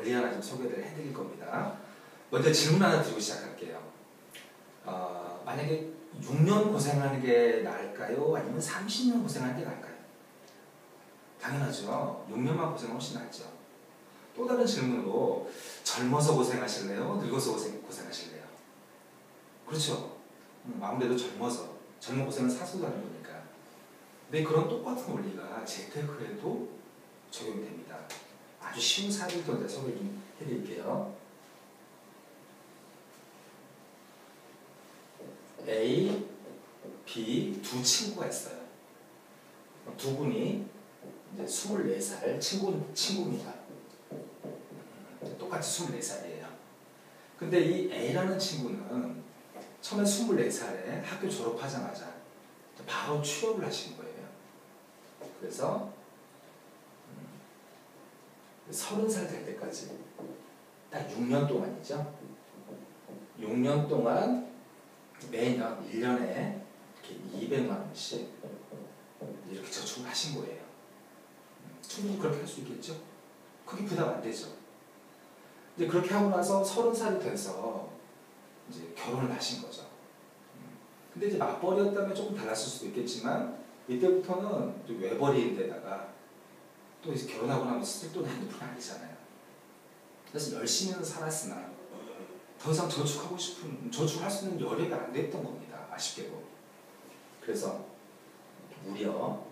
원리 하나 좀 소개를 해드릴 겁니다. 먼저 질문 하나 드리고 시작할게요. 만약에 6년 고생하는 게 나을까요? 아니면 30년 고생하는 게 나을까요? 당연하죠. 6년만 고생하면 훨씬 낫죠. 또 다른 질문으로 젊어서 고생하실래요? 늙어서 고생하실래요? 그렇죠. 아무래도 젊은 고생은 사서도 하는 거니까. 근데 그런 똑같은 원리가 재테크에도 적용이 됩니다. 아주 쉬운 사례부터 이제 소개 좀 해드릴게요. A, B 두 친구가 있어요. 두 분이 이제 24살 친구입니다. 똑같이 24살이에요. 근데 이 A라는 친구는 처음에 24살에 학교 졸업하자마자 바로 취업을 하신 거예요. 그래서 30살 될 때까지 딱 6년 동안이죠. 6년 동안 매년 1년에 이렇게 200만 원씩 이렇게 저축을 하신 거예요. 충분히 그렇게 할 수 있겠죠? 크게 부담 안 되죠. 이제 그렇게 하고 나서 30살이 돼서 이제 결혼을 하신 거죠. 근데 이제 맞벌이였다면 조금 달랐을 수도 있겠지만 이때부터는 좀 외벌이인데다가 또 이제 결혼하고 나면 쓸 돈이 한두 푼이 아니잖아요. 그래서 열심히는 살았으나 더 이상 저축할 수 있는 여력이 안 됐던 겁니다. 아쉽게도. 그래서 무려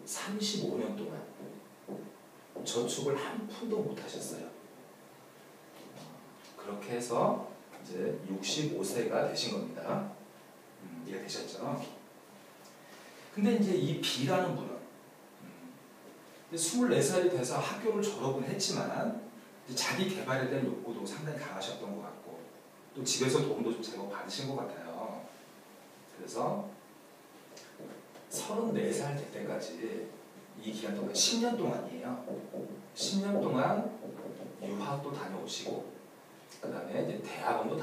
35년 동안 저축을 한 푼도 못 하셨어요. 그렇게 해서 이제 65세가 되신 겁니다. 이해가 되셨죠? 근데 이제 이 B라는 분은 24살이 돼서 학교를 졸업은 했지만 자기 개발에 대한 욕구도 상당히 강하셨던 것 같고 또 집에서 도움도 좀 제법 받으신 것 같아요. 그래서 34살 될 때까지 이 기간 동안 10년 동안이에요. 10년 동안 유학도 다녀오시고 그 다음에 이제 대학원도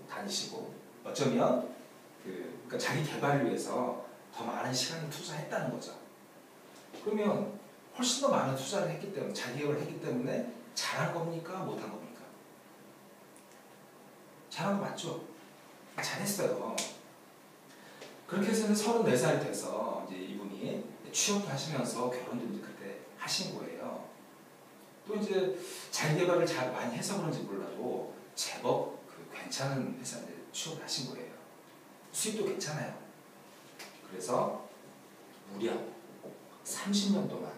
다니시고 어쩌면 그러니까 자기 개발을 위해서 더 많은 시간을 투자했다는 거죠. 그러면 훨씬 더 많은 투자를 했기 때문에 자기 개발을 했기 때문에 잘한 겁니까? 못한 겁니까? 잘한 거 맞죠? 잘했어요. 그렇게 해서 34살이 돼서 이제 이분이 취업도 하시면서 결혼도 이제 그때 하신 거예요. 또 이제 자기 개발을 잘 많이 해서 그런지 몰라도 제법 괜찮은 회사에 취업을 하신 거예요. 수입도 괜찮아요. 그래서 무려 30년 동안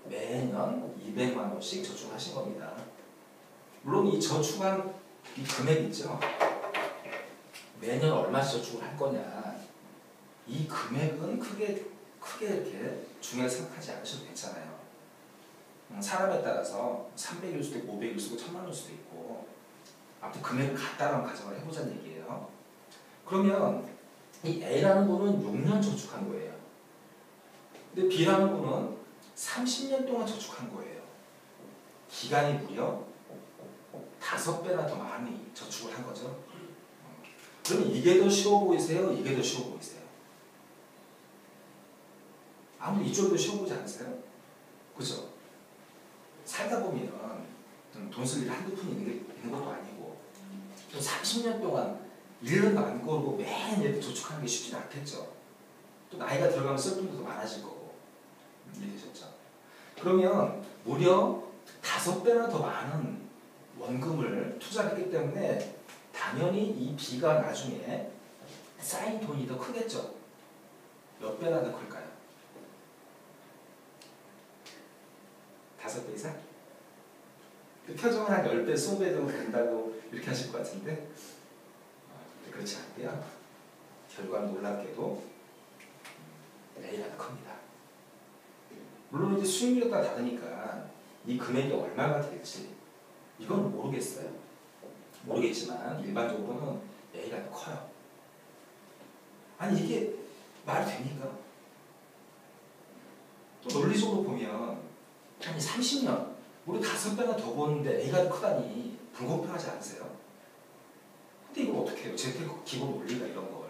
매년 200만 원씩 저축하신 겁니다. 물론 이 저축한 이 금액 있죠. 매년 얼마씩 저축을 할 거냐. 이 금액은 크게 이렇게 중요하게 생각하지 않으셔도 괜찮아요. 사람에 따라서 300일 수도 있고 500일 수도 있고 1000만 원 수도 있고 아무튼 금액을 같다라는 가정을 해보자는 얘기예요. 그러면 이 A라는 분은 6년 저축한 거예요. 근데 B라는 분은 30년 동안 저축한 거예요. 기간이 무려 5배나 더 많이 저축을 한 거죠. 그러면 이게 더 쉬워 보이세요? 이게 더 쉬워 보이세요? 아무리 이쪽이 더 쉬워 보이지 않으세요? 그죠? 살다 보면 돈 쓸 일 한두 푼 있는 것도 아니고 또 30년 동안 1년도 안 거르고 매일 이렇게 저축하는 게 쉽지 않겠죠. 또 나이가 들어가면 쓸 돈도 더 많아질 거고. 이해되셨죠? 그러면 무려 5배나 더 많은 원금을 투자했기 때문에 당연히 이 B가 나중에 쌓인 돈이 더 크겠죠. 몇 배나 더 클까요? 5배 이상? 그 표정은 한 10배, 20배 정도 된다고 이렇게 하실 것 같은데 그렇지 않고요. 결과는 놀랍게도 A가 더 큽니다. 물론 이제 수익률에 따라 다르니까 이 금액이 얼마가 될지 이건 모르겠어요. 모르겠지만 일반적으로는 A가 더 커요. 아니 이게 말이 됩니까? 또 논리적으로 보면 아니 30년 우리 5배나 더 버는데 A가 더 크다니 불공평하지 않으세요? 근데 이걸 어떻게 해요? 재테크 기본 원리가 이런 걸.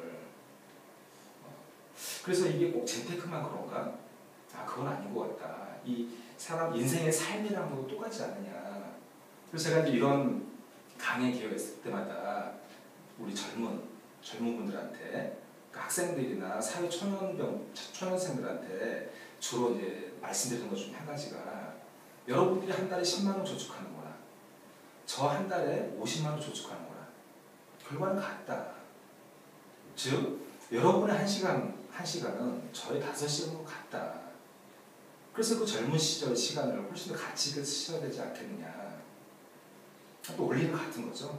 그래서 이게 꼭 재테크만 그런가? 그건 아닌 것 같다. 이 사람 인생의 삶이랑 뭐 똑같지 않느냐. 그래서 제가 이제 이런 강의 기회가 있을 때마다 우리 젊은 분들한테, 그러니까 학생들이나 사회 초년생들한테 주로 이제 말씀드리는 것 중에 한 가지가, 여러분들이 한 달에 10만 원 저축하는 거나 저 한 달에 50만 원 저축하는 거나 결과는 같다. 즉 여러분의 한 시간은 저의 5시간으로 같다. 그래서 그 젊은 시절 시간을 훨씬 더 가치 있게 쓰셔야 되지 않겠느냐. 또 원리는 같은 거죠.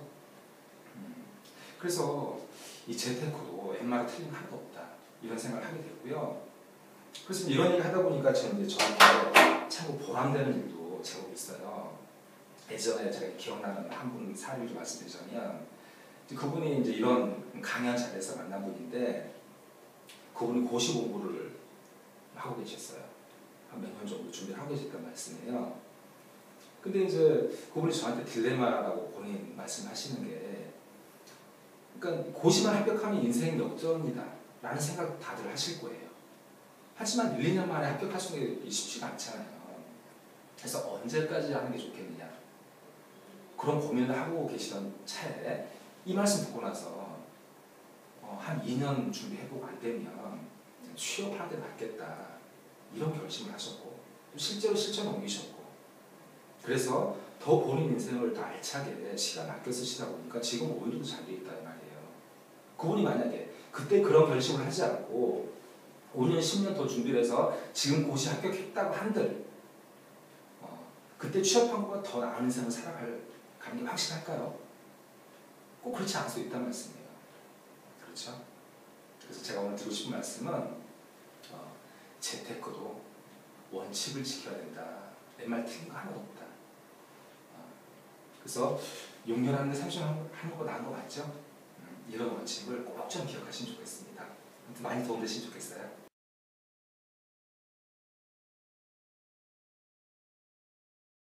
그래서 이 재테크도 웬만하면 틀린 거 하나도 없다. 이런 생각을 하게 됐고요. 그래서 이런 얘기 하다 보니까 저는 이제 저한테 참 보람되는 일도 제법 있어요. 예전에 제가 기억나는 한 분 사례를 좀 말씀드리자면, 그분이 이제 이런 강연 자리에서 만난 분인데, 그분이 고시 공부를 하고 계셨어요. 한 몇 년 정도 준비를 하고 계셨단 말씀이에요. 근데 이제 그분이 저한테 딜레마라고 본인 말씀하시는 게, 그러니까 고시만 합격하면 인생 역전이다 라는 생각 다들 하실 거예요. 하지만 1, 2년 만에 합격할 수 있는 게 쉽지가 않잖아요. 그래서 언제까지 하는 게 좋겠느냐, 그런 고민을 하고 계시던 차에 이 말씀 듣고 나서 한 2년 준비해보고 안 되면 취업하는 데 낫겠다, 이런 결심을 하셨고, 또 실제로 실천에 옮기셨고, 그래서 더 본인 인생을 더 알차게 시간을 아껴 쓰시다 보니까 지금 오히려 더 잘 돼 있다 이 말이에요. 그분이 만약에 그때 그런 결심을 하지 않고 5년, 10년 더 준비를 해서 지금 고시 합격했다고 한들 그때 취업한 것보다 더 나은 인생을 살아가는 게 확실할까요? 꼭 그렇지 않을 수 있다는 말씀이에요. 그렇죠? 그래서 제가 오늘 드리고 싶은 말씀은 재테크도 원칙을 지켜야 된다. 내 말 틀린 거 하나도 없다. 그래서 6년 하는데 30년 하는 것보다 나은 거 맞죠? 이런 원칙을 꼭 좀 기억하시면 좋겠습니다. 많이 도움되시면 좋겠어요.